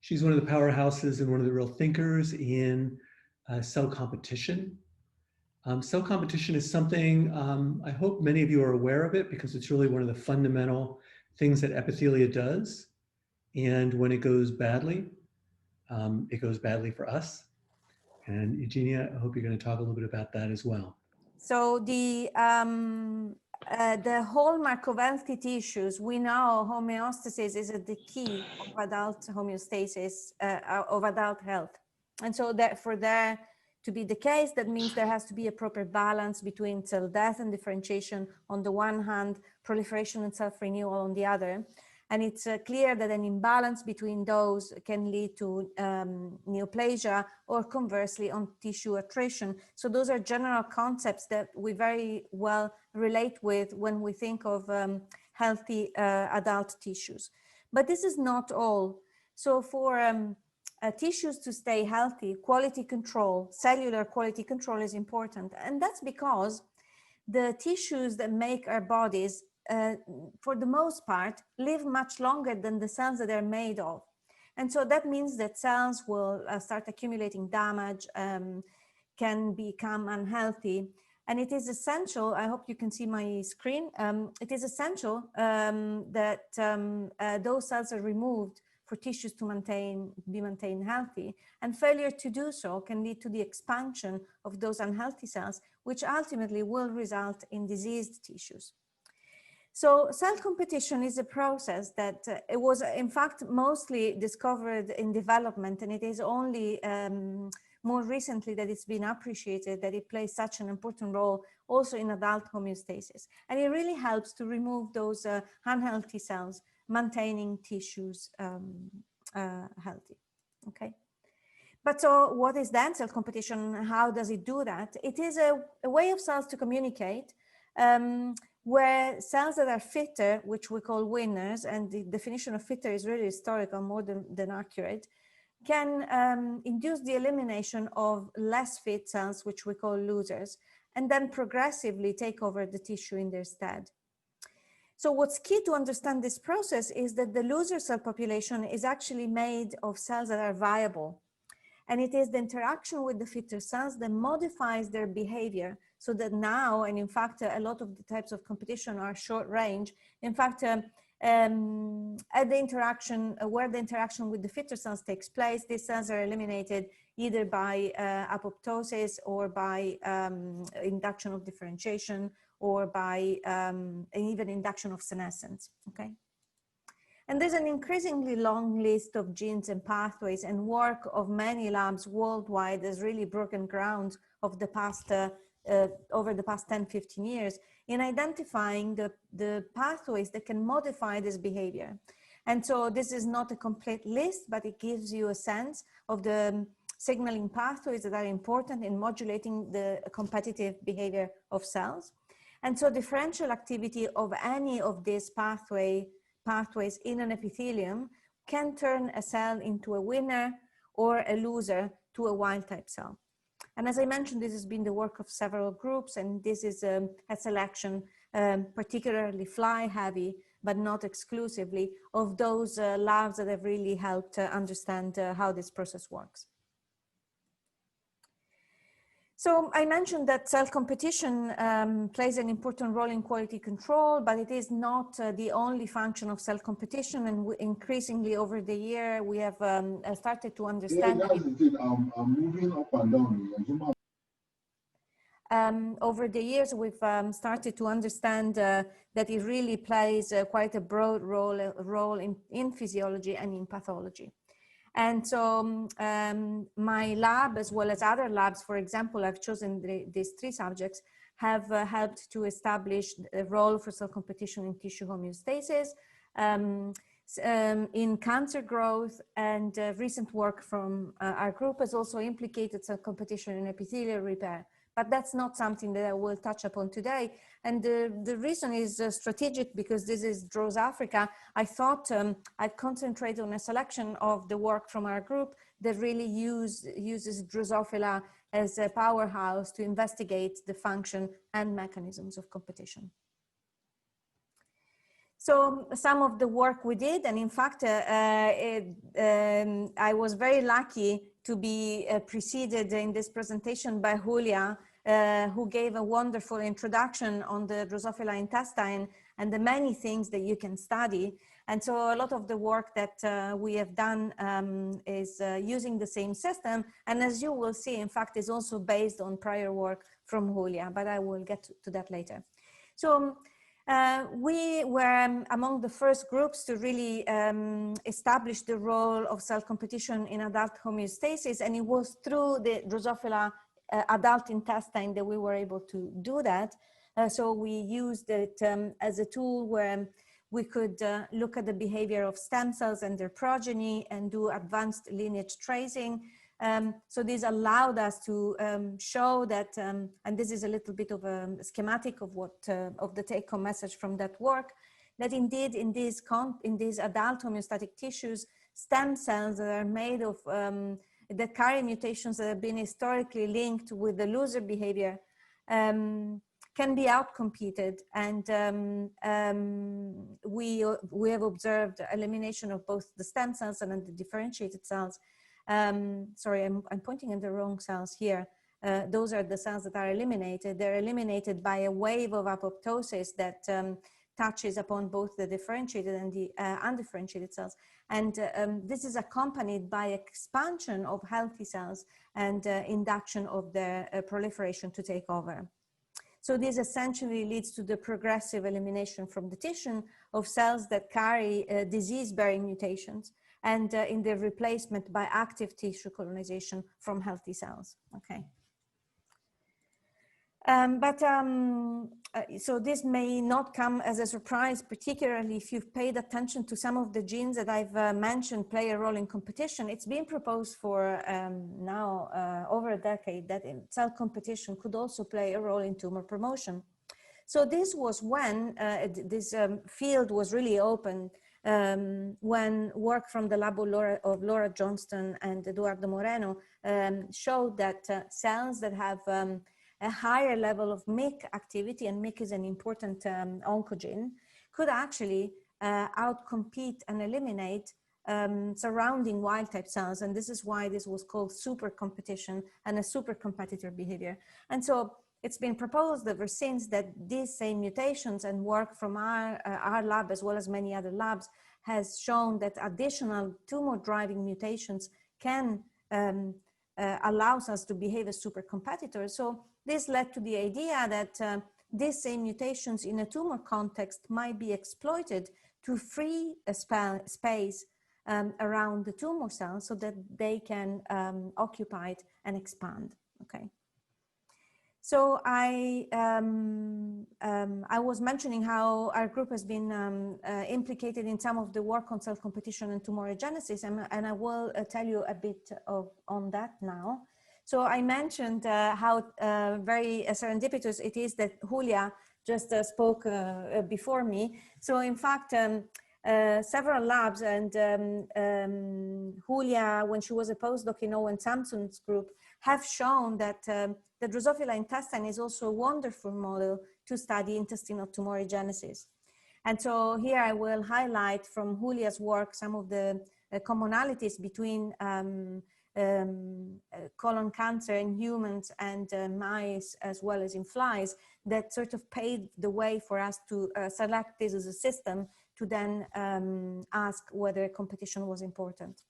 She's one of the powerhouses and one of the real thinkers in cell competition. Cell competition is something, I hope many of you are aware of it because it's really one of the fundamental things that epithelia does. And when it goes badly for us. And Eugenia, I hope you're going to talk a little bit about that as well. So the hallmark of healthy tissues, we know homeostasis is the key of adult homeostasis, of adult health. And so that for there to be the case, that means there has to be a proper balance between cell death and differentiation on the one hand, proliferation and self-renewal on the other. And it's clear that an imbalance between those can lead to neoplasia or conversely on tissue attrition. So those are general concepts that we very well relate with when we think of healthy adult tissues. But this is not all. So for tissues to stay healthy, quality control, cellular quality control is important. And that's because the tissues that make our bodies for the most part, live much longer than the cells that they're made of. And so that means that cells will start accumulating damage, can become unhealthy. And it is essential, I hope you can see my screen, it is essential that those cells are removed for tissues to be maintained healthy. And failure to do so can lead to the expansion of those unhealthy cells, which ultimately will result in diseased tissues. So cell competition is a process that it was in fact mostly discovered in development, and it is only more recently that it's been appreciated that it plays such an important role also in adult homeostasis. And it really helps to remove those unhealthy cells, maintaining tissues healthy, okay? But so what is then cell competition? How does it do that? It is a way of cells to communicate where cells that are fitter, which we call winners, and the definition of fitter is really historical more than accurate, can induce the elimination of less fit cells, which we call losers, and then progressively take over the tissue in their stead. So what's key to understand this process is that the loser cell population is actually made of cells that are viable. And it is the interaction with the fitter cells that modifies their behavior so that now, and in fact, a lot of the types of competition are short range. In fact, at the interaction, where the interaction with the fitter cells takes place, these cells are eliminated either by apoptosis or by induction of differentiation or by even induction of senescence, okay? And there's an increasingly long list of genes and pathways, and work of many labs worldwide has really broken ground of the past, over the past 10, 15 years in identifying the pathways that can modify this behavior. And so this is not a complete list, but it gives you a sense of the signaling pathways that are important in modulating the competitive behavior of cells. And so differential activity of any of these pathways in an epithelium can turn a cell into a winner or a loser to a wild type cell. And as I mentioned, this has been the work of several groups, and this is a selection particularly fly heavy, but not exclusively, of those labs that have really helped understand how this process works. So I mentioned that cell competition plays an important role in quality control, but it is not the only function of cell competition. And increasingly over the year, we have started to understand. Yeah, I'm moving up and down. Over the years, we've started to understand that it really plays quite a broad role in physiology and in pathology. And so my lab, as well as other labs, for example, I've chosen these three subjects, have helped to establish a role for cell competition in tissue homeostasis, in cancer growth, and recent work from our group has also implicated cell competition in epithelial repair. But that's not something that I will touch upon today. And the reason is strategic, because this is DrosAfrica. I thought I'd concentrate on a selection of the work from our group that really uses Drosophila as a powerhouse to investigate the function and mechanisms of competition. So some of the work we did, and in fact, I was very lucky to be preceded in this presentation by Julia, who gave a wonderful introduction on the Drosophila intestine and the many things that you can study. And so a lot of the work that we have done is using the same system. And as you will see, in fact, is also based on prior work from Julia, but I will get to that later. So we were among the first groups to really establish the role of cell competition in adult homeostasis, and it was through the Drosophila adult intestine that we were able to do that. So we used it as a tool where we could look at the behavior of stem cells and their progeny and do advanced lineage tracing. So this allowed us to show that, and this is a little bit of a schematic of what of the take-home message from that work, that indeed in these adult homeostatic tissues, stem cells that are made of that carry mutations that have been historically linked with the loser behavior can be outcompeted, and we have observed elimination of both the stem cells and the differentiated cells. Sorry, I'm pointing at the wrong cells here. Those are the cells that are eliminated. They're eliminated by a wave of apoptosis that touches upon both the differentiated and the undifferentiated cells. And this is accompanied by expansion of healthy cells and induction of their proliferation to take over. So this essentially leads to the progressive elimination from the tissue of cells that carry disease-bearing mutations, and in their replacement by active tissue colonization from healthy cells. Okay. So this may not come as a surprise, particularly if you've paid attention to some of the genes that I've mentioned play a role in competition. It's been proposed for now over a decade that cell competition could also play a role in tumor promotion. So this was when this field was really open, when work from the lab of Laura Johnston and Eduardo Moreno showed that cells that have a higher level of MYC activity, and MYC is an important oncogene, could actually outcompete and eliminate surrounding wild type cells. And this is why this was called super competition and a super competitor behavior. And so it's been proposed ever since that these same mutations and work from our lab, as well as many other labs, has shown that additional tumor driving mutations can allows us to behave as super competitors. So this led to the idea that these same mutations in a tumor context might be exploited to free a space around the tumor cells so that they can occupy it and expand. Okay. So I was mentioning how our group has been implicated in some of the work on cell competition and tumorigenesis, and I will tell you a bit on that now. So I mentioned how very serendipitous it is that Julia just spoke before me. So in fact, several labs, and Julia, when she was a postdoc in Owen Sampson's group, have shown that the Drosophila intestine is also a wonderful model to study intestinal tumorigenesis. And so here I will highlight from Julia's work some of the commonalities between colon cancer in humans and mice, as well as in flies, that sort of paved the way for us to select this as a system to then ask whether competition was important.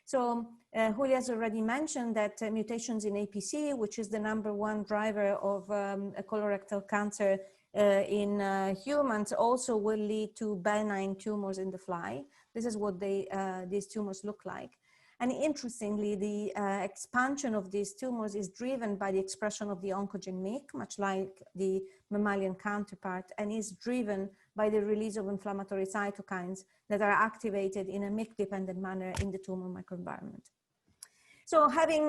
So Julia's already mentioned that mutations in APC, which is the #1 driver of colorectal cancer in humans, also will lead to benign tumors in the fly. This is what these tumors look like. And interestingly, the expansion of these tumors is driven by the expression of the oncogene MYC, much like the mammalian counterpart, and is driven by the release of inflammatory cytokines that are activated in a MYC-dependent manner in the tumor microenvironment. So having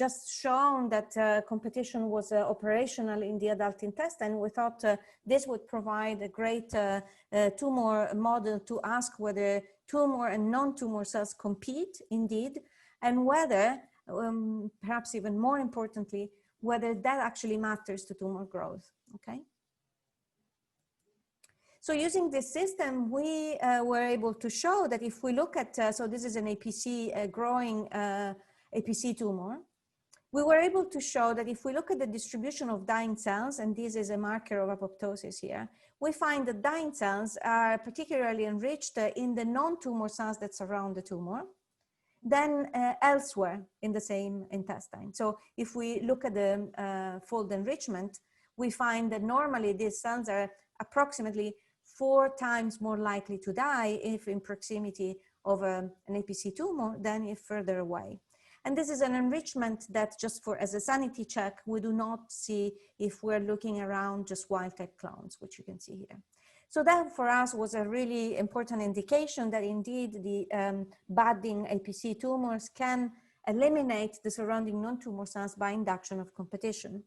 just shown that competition was operational in the adult intestine, we thought this would provide a great tumor model to ask whether tumor and non-tumor cells compete indeed, and whether, perhaps even more importantly, whether that actually matters to tumor growth, okay? So using this system, we were able to show that if we look at, so this is an APC, growing APC tumor, we were able to show that if we look at the distribution of dying cells, and this is a marker of apoptosis here, we find that dying cells are particularly enriched in the non-tumor cells that surround the tumor than elsewhere in the same intestine. So if we look at the fold enrichment, we find that normally these cells are approximately 4 times more likely to die if in proximity of an APC tumor than if further away. And this is an enrichment that, just for as a sanity check, we do not see if we're looking around just wild type clones, which you can see here. So that for us was a really important indication that indeed the budding APC tumors can eliminate the surrounding non-tumor cells by induction of competition.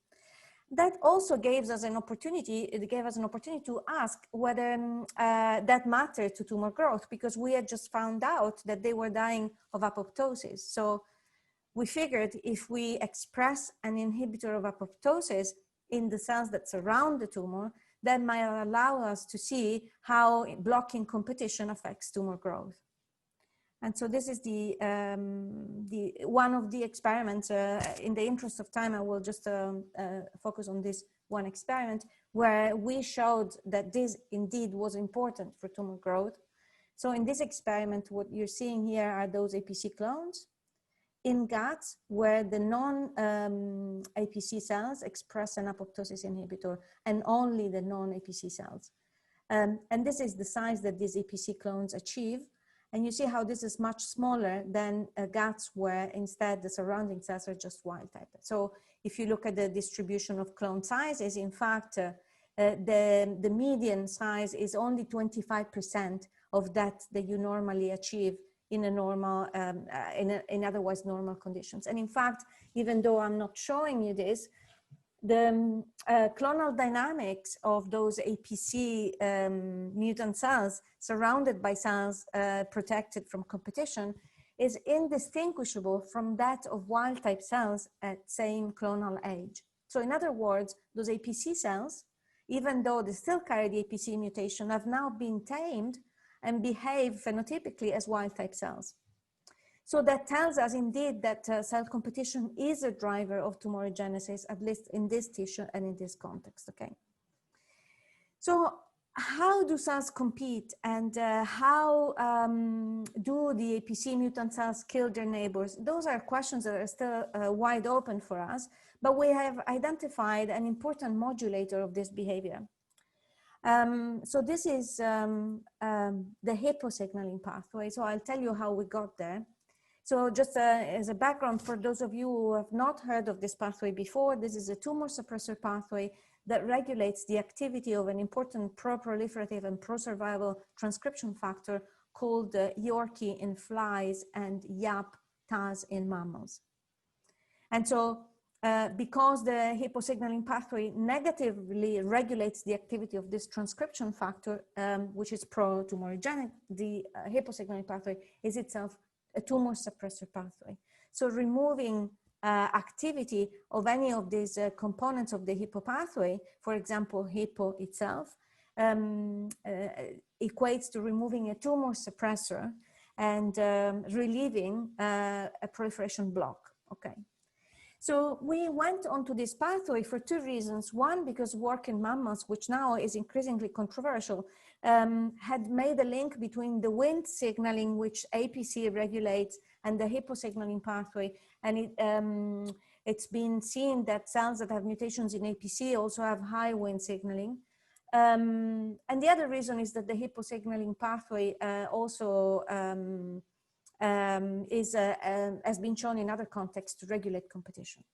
That also gave us an opportunity to ask whether that mattered to tumor growth, because we had just found out that they were dying of apoptosis. So we figured if we express an inhibitor of apoptosis in the cells that surround the tumor, that might allow us to see how blocking competition affects tumor growth. And so this is the one of the experiments. In the interest of time, I will just focus on this one experiment where we showed that this indeed was important for tumor growth. So in this experiment, what you're seeing here are those APC clones in guts where the non-APC cells express an apoptosis inhibitor, and only the non-APC cells. And this is the size that these APC clones achieve. And you see how this is much smaller than guts where instead the surrounding cells are just wild type. So if you look at the distribution of clone sizes, in fact, the median size is only 25% of that you normally achieve in a normal, in otherwise normal conditions. And in fact, even though I'm not showing you this, the clonal dynamics of those APC mutant cells surrounded by cells protected from competition is indistinguishable from that of wild type cells at same clonal age. So in other words, those APC cells, even though they still carry the APC mutation, have now been tamed and behave phenotypically as wild type cells. So that tells us indeed that cell competition is a driver of tumorigenesis, at least in this tissue and in this context, okay? So how do cells compete, and how do the APC mutant cells kill their neighbors? Those are questions that are still wide open for us, but we have identified an important modulator of this behavior. So this is the hippo signaling pathway. So I'll tell you how we got there. So just as a background for those of you who have not heard of this pathway before, this is a tumor suppressor pathway that regulates the activity of an important pro-proliferative and pro-survival transcription factor called YORKI in flies and YAP-TAZ in mammals. And so because the hippo signaling pathway negatively regulates the activity of this transcription factor, which is pro-tumorigenic, the hippo signaling pathway is itself a tumor suppressor pathway. So removing activity of any of these components of the hippo pathway, for example, hippo itself, equates to removing a tumor suppressor and relieving a proliferation block, okay? So we went onto this pathway for 2 reasons. One, because work in mammals, which now is increasingly controversial, had made a link between the Wnt signaling, which APC regulates, and the hippo signaling pathway. And it's been seen that cells that have mutations in APC also have high Wnt signaling. And the other reason is that the hippo signaling pathway also has been shown in other contexts to regulate competition.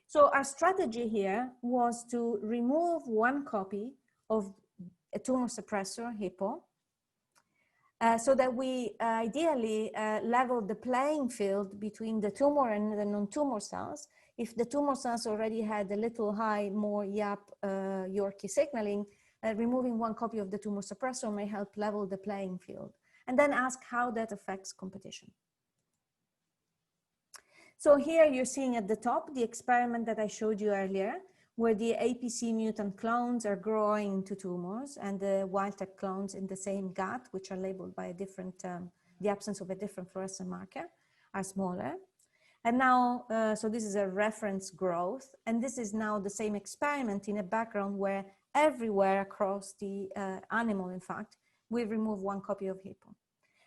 So our strategy here was to remove 1 copy of a tumor suppressor, hippo, so that we ideally level the playing field between the tumor and the non-tumor cells. If the tumor cells already had a little high, more YAP YORKI signaling, removing 1 copy of the tumor suppressor may help level the playing field. And then ask how that affects competition. So here you're seeing at the top the experiment that I showed you earlier, where the APC mutant clones are growing into tumors and the wild-type clones in the same gut, which are labeled by a different, the absence of a different fluorescent marker, are smaller. And now, so this is a reference growth, and this is now the same experiment in a background where everywhere across the animal, in fact, we remove one copy of hippo.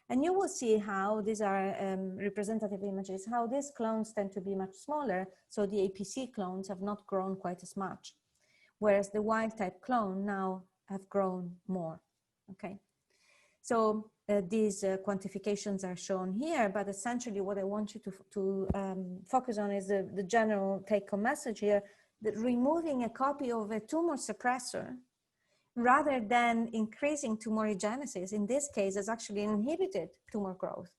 And you will see how these are representative images, how these clones tend to be much smaller, so the APC clones have not grown quite as much, whereas the wild-type clone now have grown more, okay? So these quantifications are shown here, but essentially what I want you to focus on is the general take-home message here, that removing a copy of a tumor suppressor rather than increasing tumorigenesis, in this case, has actually inhibited tumor growth.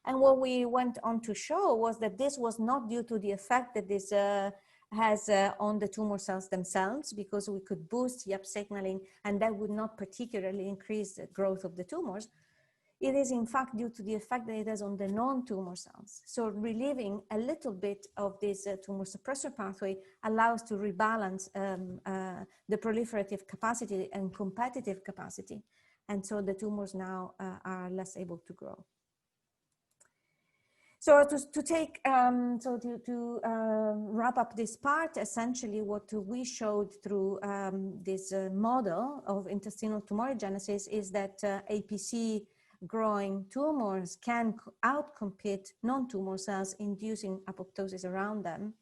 And what we went on to show was that this was not due to the effect that this has on the tumor cells themselves, because we could boost YAP signaling and that would not particularly increase the growth of the tumors. It is in fact due to the effect that it has on the non-tumor cells. So relieving a little bit of this tumor suppressor pathway allows to rebalance the proliferative capacity and competitive capacity. And so the tumors now are less able to grow. So to wrap up this part, essentially what we showed through this model of intestinal tumorigenesis is that APC growing tumors can outcompete non-tumor cells, inducing apoptosis around them.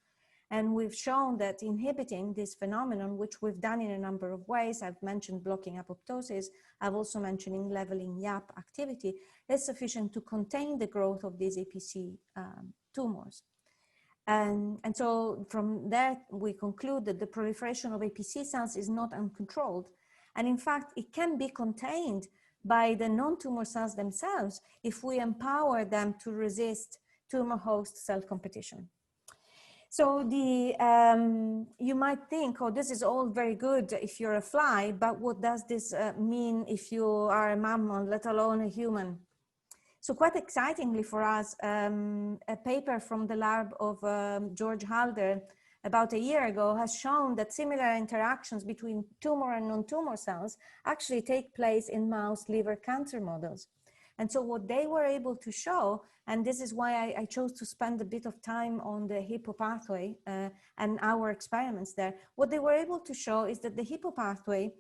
And we've shown that inhibiting this phenomenon, which we've done in a number of ways, I've mentioned blocking apoptosis, I've also mentioned leveling YAP activity, is sufficient to contain the growth of these APC tumors. And so from there, we conclude that the proliferation of APC cells is not uncontrolled. And in fact, it can be contained by the non-tumor cells themselves if we empower them to resist tumor host cell competition. So you might think, oh, this is all very good if you're a fly, but what does this mean if you are a mammal, let alone a human? So quite excitingly for us, a paper from the lab of George Halder about a year ago has shown that similar interactions between tumor and non-tumor cells actually take place in mouse liver cancer models. And so what they were able to show, and this is why I chose to spend a bit of time on the hippo pathway and our experiments there, what they were able to show is that the hippo pathway,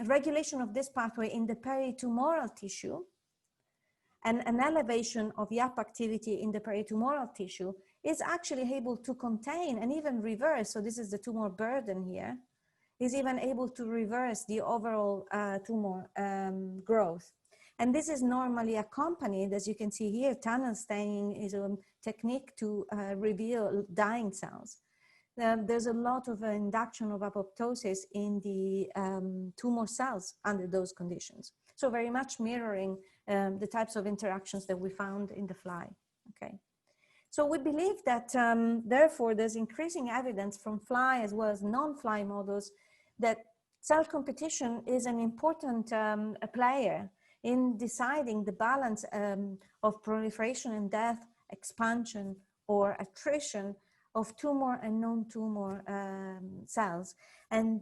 regulation of this pathway in the peritumoral tissue, and an elevation of YAP activity in the peritumoral tissue is actually able to contain and even reverse, so this is the tumor burden here, is even able to reverse the overall tumor growth. And this is normally accompanied, as you can see here, tunnel staining is a technique to reveal dying cells. There's a lot of induction of apoptosis in the tumor cells under those conditions. So very much mirroring the types of interactions that we found in the fly, okay? So we believe that therefore there's increasing evidence from fly as well as non-fly models that cell competition is an important player in deciding the balance of proliferation and death, expansion or attrition of tumor and non-tumor cells. And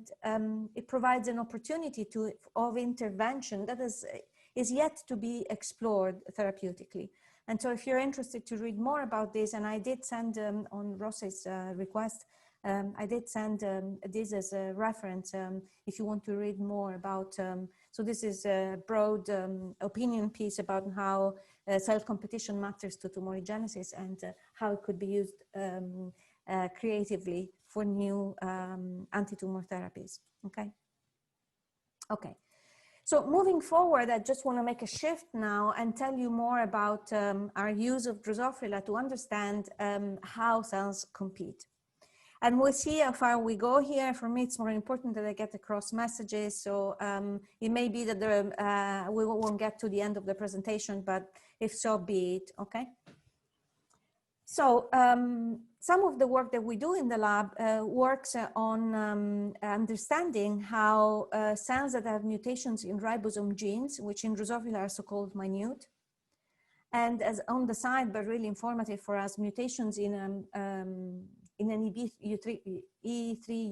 it provides an opportunity of intervention that is yet to be explored therapeutically. And so if you're interested to read more about this, and I did send on Ross's request, I did send this as a reference if you want to read more about, so this is a broad opinion piece about how cell competition matters to tumorigenesis and how it could be used creatively for new anti-tumor therapies, okay? Okay. So moving forward, I just want to make a shift now and tell you more about our use of Drosophila to understand how cells compete. And we'll see how far we go here. For me, it's more important that I get across messages. So it may be that we won't get to the end of the presentation, but if so, be it, okay? So some of the work that we do in the lab works on understanding how cells that have mutations in ribosome genes, which in Drosophila are so-called minute, and as on the side, but really informative for us, mutations in in an E3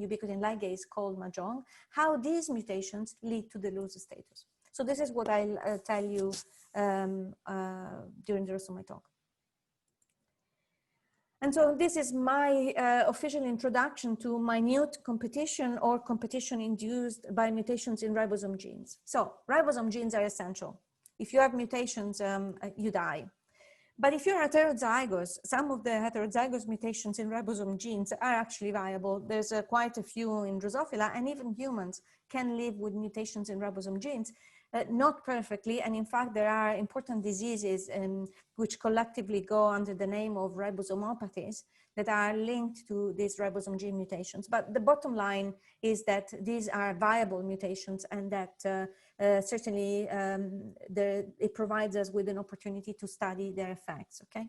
ubiquitin ligase called Mahjong, how these mutations lead to the loser status. So this is what I'll tell you during the rest of my talk. And so this is my official introduction to minute competition or competition induced by mutations in ribosome genes. So ribosome genes are essential. If you have mutations, you die. But if you're heterozygous, some of the heterozygous mutations in ribosome genes are actually viable. There's quite a few in Drosophila, and even humans can live with mutations in ribosome genes. Not perfectly, and in fact there are important diseases which collectively go under the name of ribosomopathies that are linked to these ribosome gene mutations. But the bottom line is that these are viable mutations, and that certainly it provides us with an opportunity to study their effects, okay?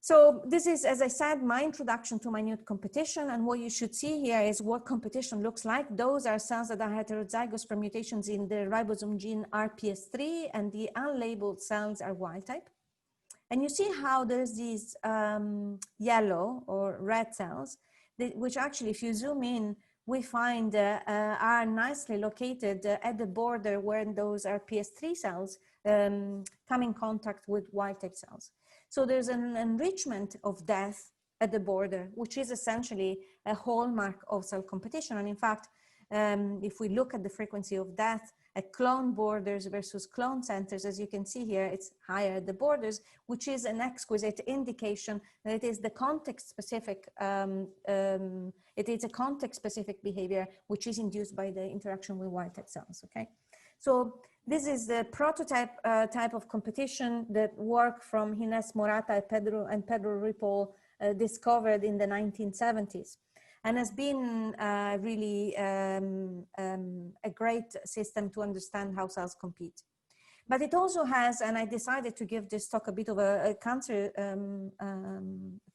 So this is, as I said, my introduction to minute competition, and what you should see here is what competition looks like. Those are cells that are heterozygous for mutations in the ribosome gene RPS3, and the unlabeled cells are wild type. And you see how there's these yellow or red cells, which actually, if you zoom in, we find are nicely located at the border where those RPS3 cells come in contact with wild type cells. So there's an enrichment of death at the border, which is essentially a hallmark of cell competition. And in fact, if we look at the frequency of death at clone borders versus clone centers, as you can see here, it's higher at the borders, which is an exquisite indication that it is the context-specific, it is a context-specific behavior which is induced by the interaction with wild type cells, okay? So this is the prototype type of competition that work from Ginés Morata and Pedro Ripoll discovered in the 1970s, and has been really a great system to understand how cells compete. But it also has, and I decided to give this talk a bit of a cancer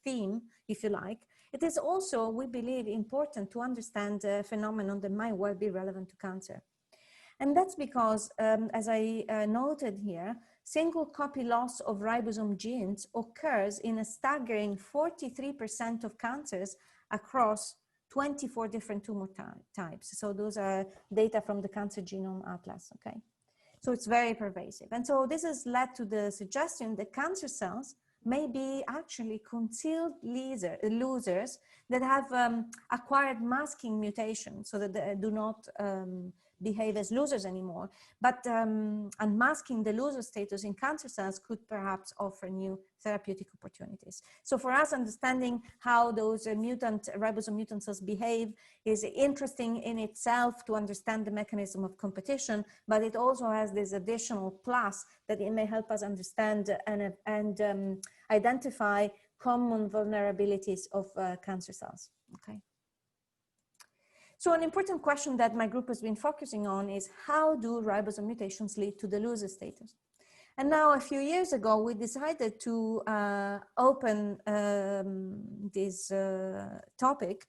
theme, if you like. It is also, we believe, important to understand a phenomenon that might well be relevant to cancer. And that's because, as I noted here, single copy loss of ribosome genes occurs in a staggering 43% of cancers across 24 different tumor types. So those are data from the Cancer Genome Atlas, okay? So it's very pervasive. And so this has led to the suggestion that cancer cells may be actually concealed losers that have acquired masking mutations so that they do not behave as losers anymore. But unmasking the loser status in cancer cells could perhaps offer new therapeutic opportunities. So for us, understanding how those ribosome mutant cells behave is interesting in itself to understand the mechanism of competition, but it also has this additional plus that it may help us understand and identify common vulnerabilities of cancer cells, okay? So an important question that my group has been focusing on is how do ribosome mutations lead to the loser status? And now a few years ago, we decided to open this topic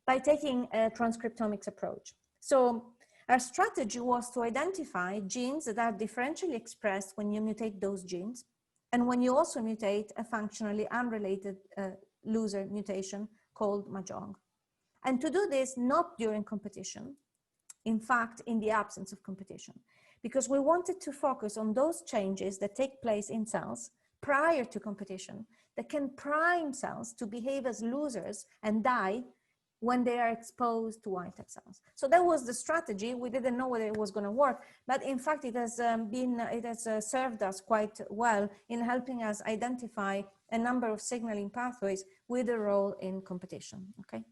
by taking a transcriptomics approach. So our strategy was to identify genes that are differentially expressed when you mutate those genes, and when you also mutate a functionally unrelated loser mutation called Mahjong. And to do this, not during competition, in fact, in the absence of competition, because we wanted to focus on those changes that take place in cells prior to competition that can prime cells to behave as losers and die when they are exposed to wild type cells. So that was the strategy. We didn't know whether it was going to work, but in fact, it has served us quite well in helping us identify a number of signaling pathways with a role in competition, okay?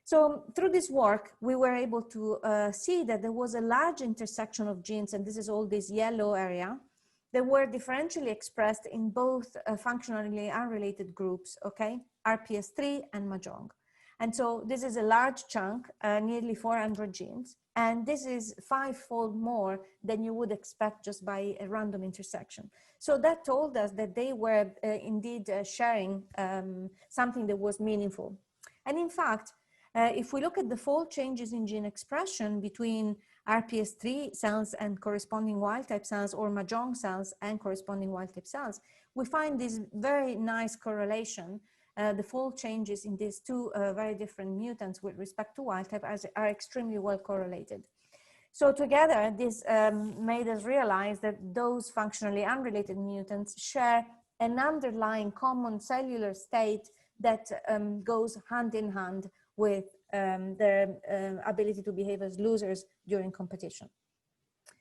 So through this work, we were able to see that there was a large intersection of genes, and this is all this yellow area, that were differentially expressed in both functionally unrelated groups, okay, RPS3 and Mahjong. And so this is a large chunk, nearly 400 genes, and this is 5-fold more than you would expect just by a random intersection. So that told us that they were indeed sharing something that was meaningful. And in fact, if we look at the fold changes in gene expression between RPS3 cells and corresponding wild type cells, or Mahjong cells and corresponding wild type cells, we find this very nice correlation the fold changes in these two very different mutants with respect to wild type are extremely well correlated. So together, this made us realize that those functionally unrelated mutants share an underlying common cellular state that goes hand in hand with their ability to behave as losers during competition.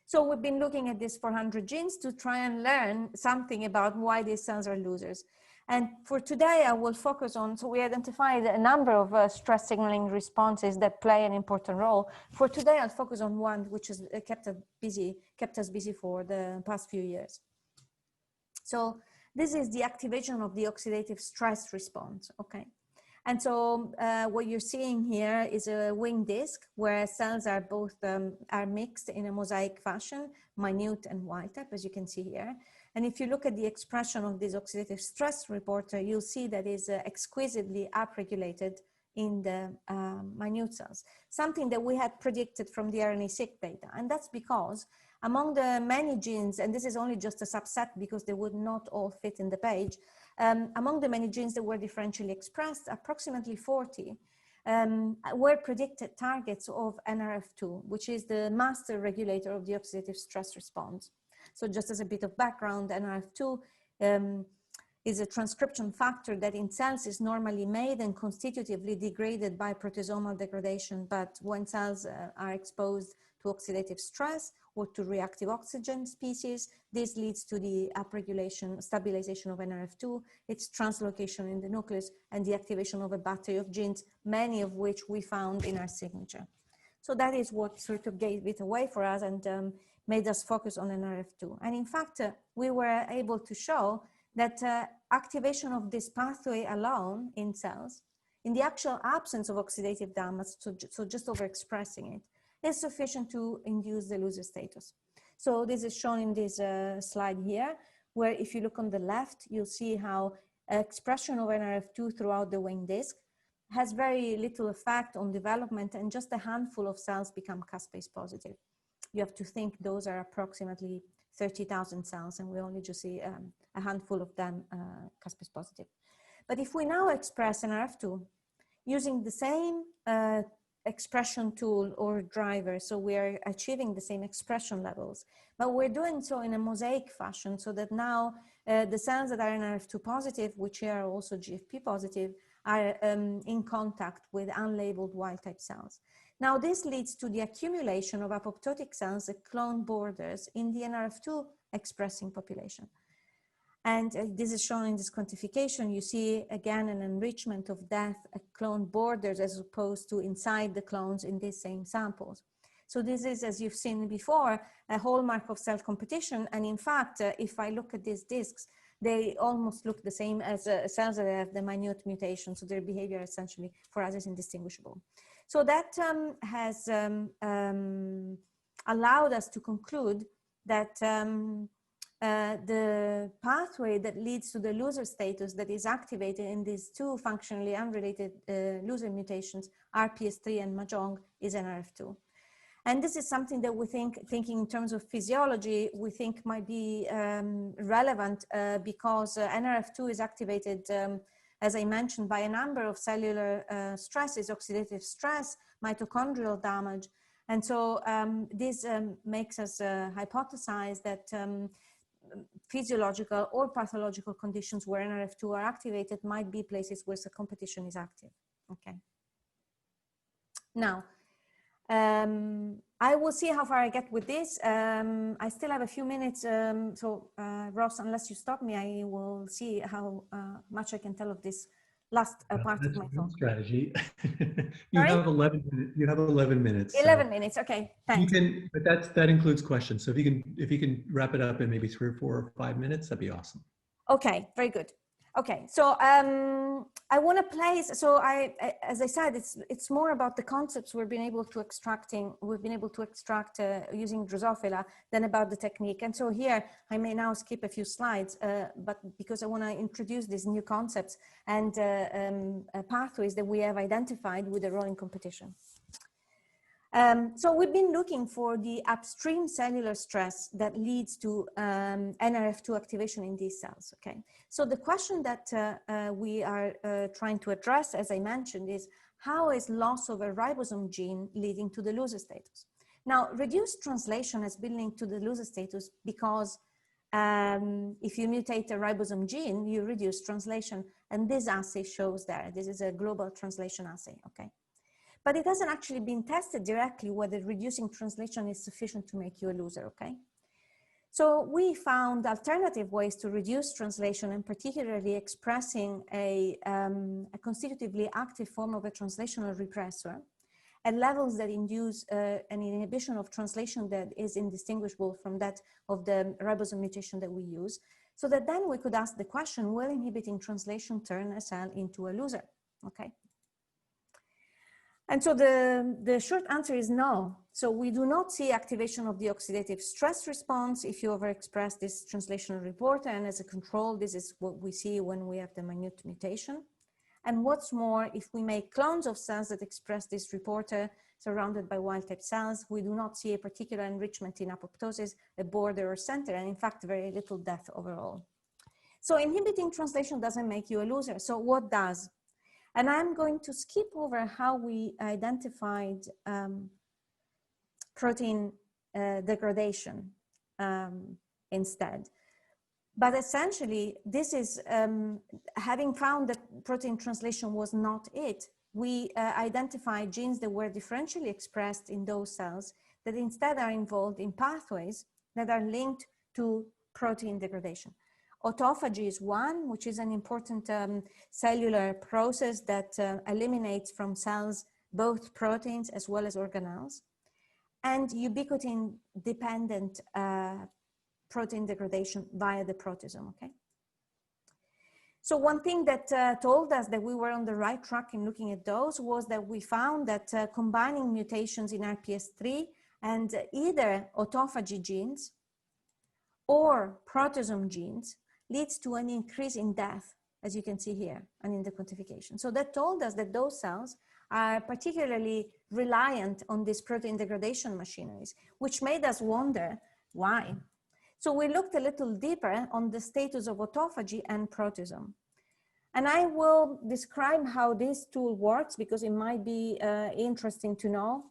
So we've been looking at these 400 genes to try and learn something about why these cells are losers. And for today, I will focus on, so we identified a number of stress signaling responses that play an important role. For today, I'll focus on one which has kept us busy for the past few years. So this is the activation of the oxidative stress response, okay? And so what you're seeing here is a wing disc where cells are both are mixed in a mosaic fashion, minute and wild type, as you can see here. And if you look at the expression of this oxidative stress reporter, you'll see that is exquisitely upregulated in the minute cells, something that we had predicted from the RNA-seq data. And that's because among the many genes, and this is only just a subset because they would not all fit in the page, among the many genes that were differentially expressed, approximately 40 were predicted targets of NRF2, which is the master regulator of the oxidative stress response. So just as a bit of background, NRF2 is a transcription factor that in cells is normally made and constitutively degraded by proteasomal degradation. But when cells are exposed to oxidative stress or to reactive oxygen species, this leads to the upregulation, stabilization of NRF2, its translocation in the nucleus, and the activation of a battery of genes, many of which we found in our signature. So that is what sort of gave it away for us and made us focus on NRF2. And in fact, we were able to show that activation of this pathway alone in cells, in the actual absence of oxidative damage, so just overexpressing it, is sufficient to induce the loser status. So this is shown in this slide here, where if you look on the left, you'll see how expression of NRF2 throughout the wing disc has very little effect on development, and just a handful of cells become caspase positive. You have to think those are approximately 30,000 cells, and we only just see a handful of them caspase positive. But if we now express NRF2 using the same expression tool or driver, so we are achieving the same expression levels, but we're doing so in a mosaic fashion, so that now the cells that are NRF2 positive, which are also GFP positive, are in contact with unlabeled wild type cells. Now this leads to the accumulation of apoptotic cells that clone borders in the NRF2 expressing population. And this is shown in this quantification. You see again an enrichment of death at clone borders as opposed to inside the clones in these same samples. So this is, as you've seen before, a hallmark of cell competition. And in fact, if I look at these discs, they almost look the same as cells that have the minute mutation. So their behavior essentially for us is indistinguishable. So that has allowed us to conclude that the pathway that leads to the loser status that is activated in these two functionally unrelated loser mutations, RPS3 and Mahjong, is NRF2. And this is something that we thinking in terms of physiology, we think might be relevant because NRF2 is activated, as I mentioned, by a number of cellular stresses, oxidative stress, mitochondrial damage. And so this makes us hypothesize that physiological or pathological conditions where NRF2 are activated might be places where the competition is active. Okay. Now, I will see how far I get with this. I still have a few minutes. So Ross, unless you stop me, I will see how much I can tell of this last part of my talk. Strategy. You have 11 minutes. 11 minutes. Okay, thanks. You can, but that includes questions. So if you can wrap it up in maybe 3 or 4 or 5 minutes, that'd be awesome. Okay, very good. Okay, so I want to place. So as I said, it's more about the concepts we've been able to extract using Drosophila than about the technique. And so here I may now skip a few slides, but because I want to introduce these new concepts and pathways that we have identified with the rolling competition. So we've been looking for the upstream cellular stress that leads to NRF2 activation in these cells, okay? So the question that we are trying to address, as I mentioned, is how is loss of a ribosome gene leading to the loser status? Now, reduced translation has been linked to the loser status because if you mutate a ribosome gene, you reduce translation, and this assay shows there. This is a global translation assay, okay? But it hasn't actually been tested directly whether reducing translation is sufficient to make you a loser, okay? So we found alternative ways to reduce translation, and particularly expressing a constitutively active form of a translational repressor at levels that induce an inhibition of translation that is indistinguishable from that of the ribosome mutation that we use, so that then we could ask the question, will inhibiting translation turn a cell into a loser, okay? And so the short answer is no. So we do not see activation of the oxidative stress response if you overexpress this translational reporter, and as a control, this is what we see when we have the minute mutation. And what's more, if we make clones of cells that express this reporter surrounded by wild-type cells, we do not see a particular enrichment in apoptosis, a border or center, and in fact, very little death overall. So inhibiting translation doesn't make you a loser. So what does? And I'm going to skip over how we identified protein degradation instead. But essentially, this is having found that protein translation was not it. We identified genes that were differentially expressed in those cells that instead are involved in pathways that are linked to protein degradation. Autophagy is one, which is an important cellular process that eliminates from cells both proteins as well as organelles, and ubiquitin-dependent protein degradation via the proteasome, okay? So one thing that told us that we were on the right track in looking at those was that we found that combining mutations in RPS3 and either autophagy genes or proteasome genes leads to an increase in death, as you can see here, and in the quantification. So that told us that those cells are particularly reliant on these protein degradation machineries, which made us wonder why. So we looked a little deeper on the status of autophagy and proteasome. And I will describe how this tool works because it might be interesting to know.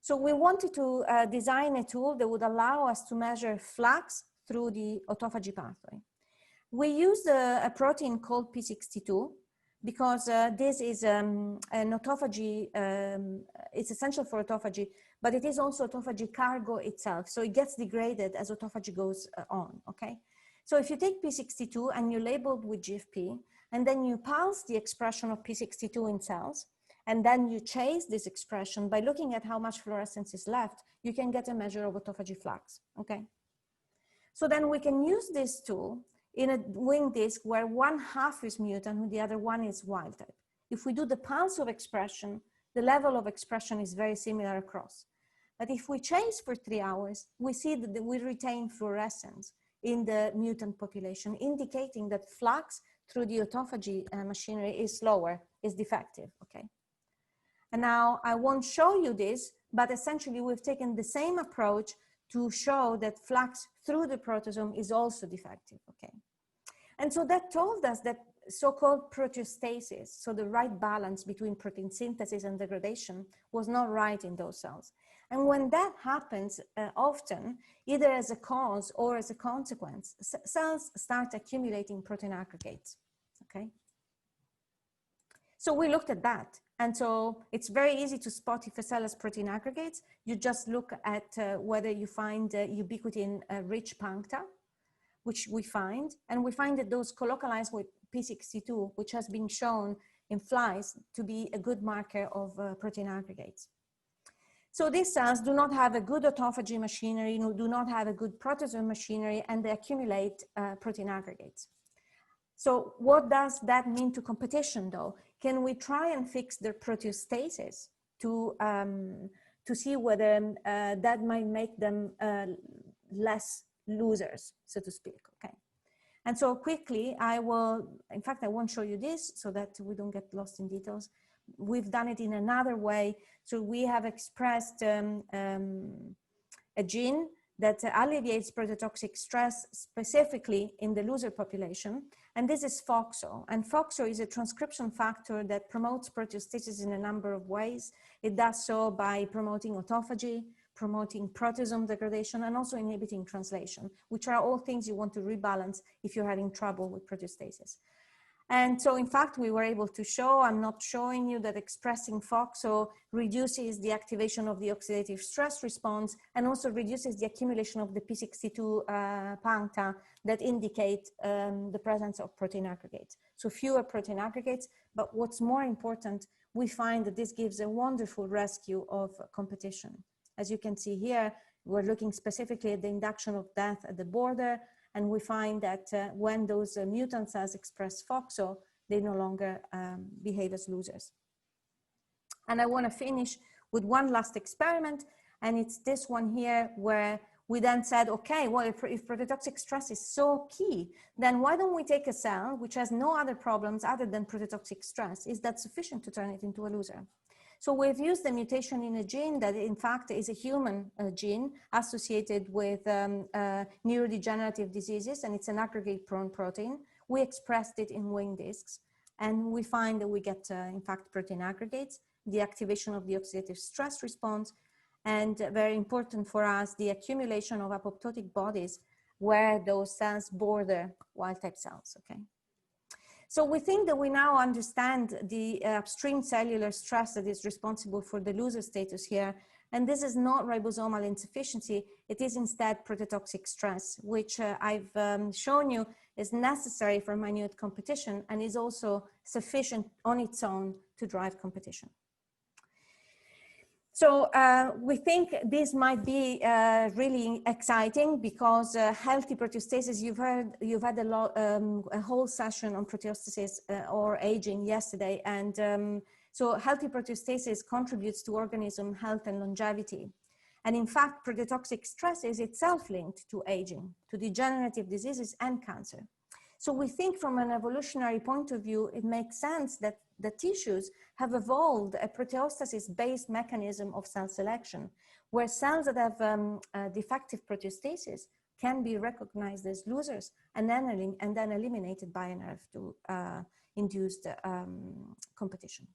So we wanted to design a tool that would allow us to measure flux through the autophagy pathway. We used a protein called P62 because this is an autophagy, it's essential for autophagy, but it is also autophagy cargo itself. So it gets degraded as autophagy goes on, okay? So if you take P62 and you label it with GFP, and then you pulse the expression of P62 in cells, and then you chase this expression by looking at how much fluorescence is left, you can get a measure of autophagy flux, okay? So then we can use this tool in a wing disk where one half is mutant and the other one is wild type. If we do the pulse of expression, the level of expression is very similar across. But if we chase for 3 hours, we see that we retain fluorescence in the mutant population, indicating that flux through the autophagy machinery is slower, is defective, okay? And now I won't show you this, but essentially we've taken the same approach to show that flux through the proteasome is also defective, okay? And so that told us that so-called proteostasis, so the right balance between protein synthesis and degradation, was not right in those cells. And when that happens often, either as a cause or as a consequence, cells start accumulating protein aggregates, okay? So we looked at that. And so it's very easy to spot if a cell has protein aggregates. You just look at whether you find ubiquitin-rich puncta, which we find. And we find that those colocalized with P62, which has been shown in flies to be a good marker of protein aggregates. So these cells do not have a good autophagy machinery, do not have a good proteasome machinery, and they accumulate protein aggregates. So what does that mean to competition though? Can we try and fix their proteostasis to see whether that might make them less losers, so to speak, okay? And so quickly, I won't show you this so that we don't get lost in details, we've done it in another way. So we have expressed a gene that alleviates prototoxic stress specifically in the loser population. And this is FOXO. And FOXO is a transcription factor that promotes proteostasis in a number of ways. It does so by promoting autophagy, promoting proteasome degradation, and also inhibiting translation, which are all things you want to rebalance if you're having trouble with proteostasis. And so in fact, we were able to show, I'm not showing you, that expressing FOXO reduces the activation of the oxidative stress response and also reduces the accumulation of the P62 puncta that indicate the presence of protein aggregates. So fewer protein aggregates, but what's more important, we find that this gives a wonderful rescue of competition. As you can see here, we're looking specifically at the induction of death at the border, and we find that when those mutant cells express FOXO, they no longer behave as losers. And I want to finish with one last experiment, and it's this one here where we then said, okay, well, if prototoxic stress is so key, then why don't we take a cell which has no other problems other than prototoxic stress? Is that sufficient to turn it into a loser? So we've used the mutation in a gene that in fact is a human gene associated with neurodegenerative diseases, and it's an aggregate-prone protein. We expressed it in wing discs, and we find that we get, in fact, protein aggregates, the activation of the oxidative stress response, and very important for us, the accumulation of apoptotic bodies where those cells border wild-type cells, okay? So we think that we now understand the upstream cellular stress that is responsible for the loser status here. And this is not ribosomal insufficiency. It is instead prototoxic stress, which I've shown you is necessary for minute competition and is also sufficient on its own to drive competition. So we think this might be really exciting because healthy proteostasis, you've had a whole session on proteostasis or aging yesterday. And so healthy proteostasis contributes to organism health and longevity. And in fact, prototoxic stress is itself linked to aging, to degenerative diseases and cancer. So we think from an evolutionary point of view, it makes sense that the tissues have evolved a proteostasis-based mechanism of cell selection, where cells that have defective proteostasis can be recognized as losers and then eliminated by an NRF2-induced competition.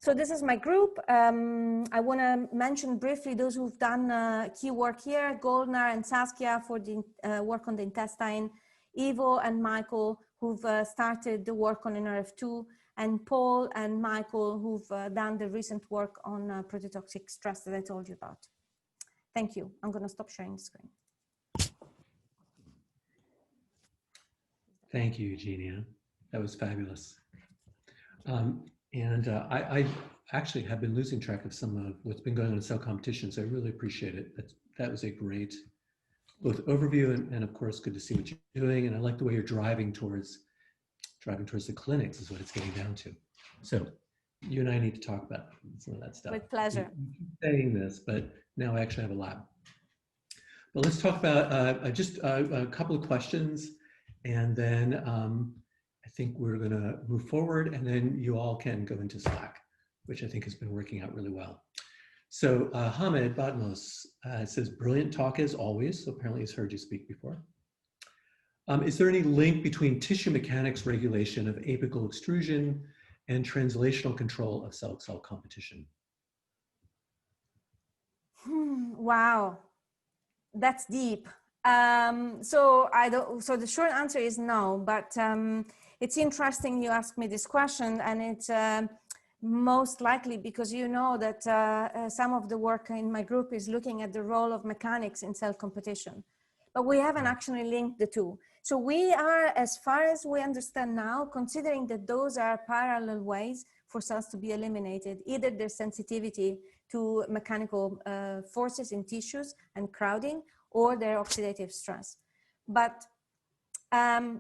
So this is my group. I want to mention briefly those who've done key work here, Goldner and Saskia for the work on the intestine, Ivo and Michael who've started the work on NRF2, and Paul and Michael who've done the recent work on prototoxic stress that I told you about. Thank you. I'm going to stop sharing the screen. Thank you, Eugenia. That was fabulous. I actually have been losing track of some of what's been going on in cell competition, so I really appreciate it. That was a great both overview and of course, good to see what you're doing. And I like the way you're driving towards the clinics is what it's getting down to. So you and I need to talk about some of that stuff. With pleasure. We keep saying this, but now I actually have a lab. But let's talk about just a couple of questions, and then I think we're going to move forward, and then you all can go into Slack, which I think has been working out really well. So Hamed Batmos says, brilliant talk as always. So apparently he's heard you speak before. Is there any link between tissue mechanics regulation of apical extrusion and translational control of cell-cell competition? Wow, that's deep. So the short answer is no, but it's interesting you asked me this question, and it's most likely because you know that some of the work in my group is looking at the role of mechanics in cell competition, but we haven't actually linked the two. So we are, as far as we understand now, considering that those are parallel ways for cells to be eliminated, either their sensitivity to mechanical forces in tissues and crowding, or their oxidative stress. But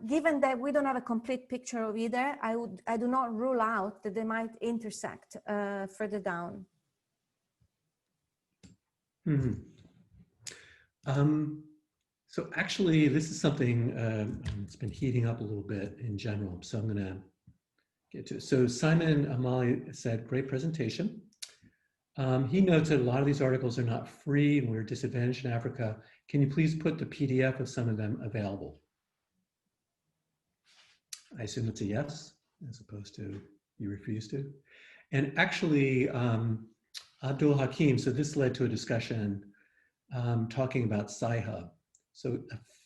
given that we don't have a complete picture of either, I do not rule out that they might intersect further down. So actually, this is something that's been heating up a little bit in general. So I'm going to get to it. So Simon Amali said, great presentation. He notes that a lot of these articles are not free and we're disadvantaged in Africa. Can you please put the PDF of some of them available? I assume it's a yes, as opposed to you refuse to. And actually, Abdul Hakim, so this led to a discussion talking about Sci-Hub. So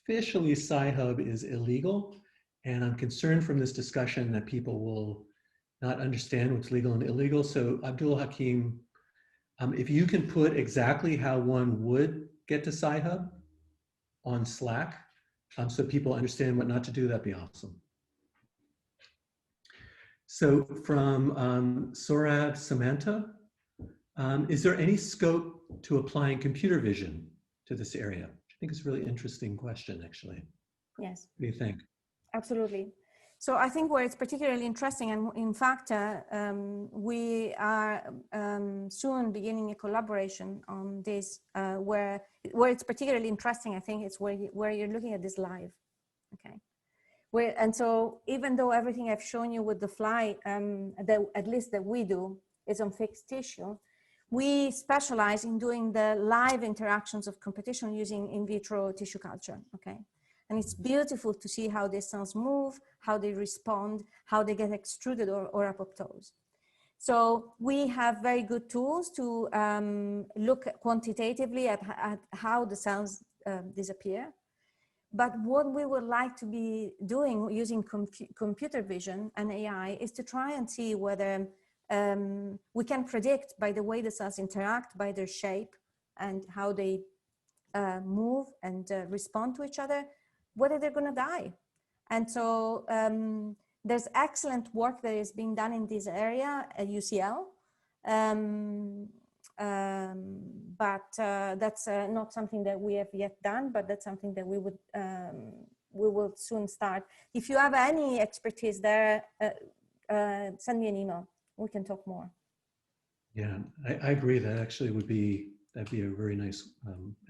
officially Sci-Hub is illegal, and I'm concerned from this discussion that people will not understand what's legal and illegal. So Abdul Hakim, if you can put exactly how one would get to Sci-Hub on Slack, so people understand what not to do, that'd be awesome. So from Saurabh Samantha, is there any scope to applying computer vision to this area? Which I think is a really interesting question, actually. Yes. What do you think? Absolutely. So I think where it's particularly interesting, and in fact, we are soon beginning a collaboration on this, where it's particularly interesting, I think it's where you're looking at this live, okay? And so even though everything I've shown you with the fly, at least that we do, is on fixed tissue, we specialize in doing the live interactions of competition using in vitro tissue culture, okay? And it's beautiful to see how these cells move, how they respond, how they get extruded or apoptose. So we have very good tools to look quantitatively at how the cells disappear. But what we would like to be doing using computer vision and AI is to try and see whether we can predict by the way the cells interact, by their shape and how they move and respond to each other, whether they're going to die. And so there's excellent work that is being done in this area at UCL. But that's not something that we have yet done, but that's something that we will soon start. If you have any expertise there, send me an email. We can talk more. Yeah, I agree. That actually that'd be a very nice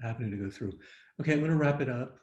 avenue to go through. Okay, I'm going to wrap it up.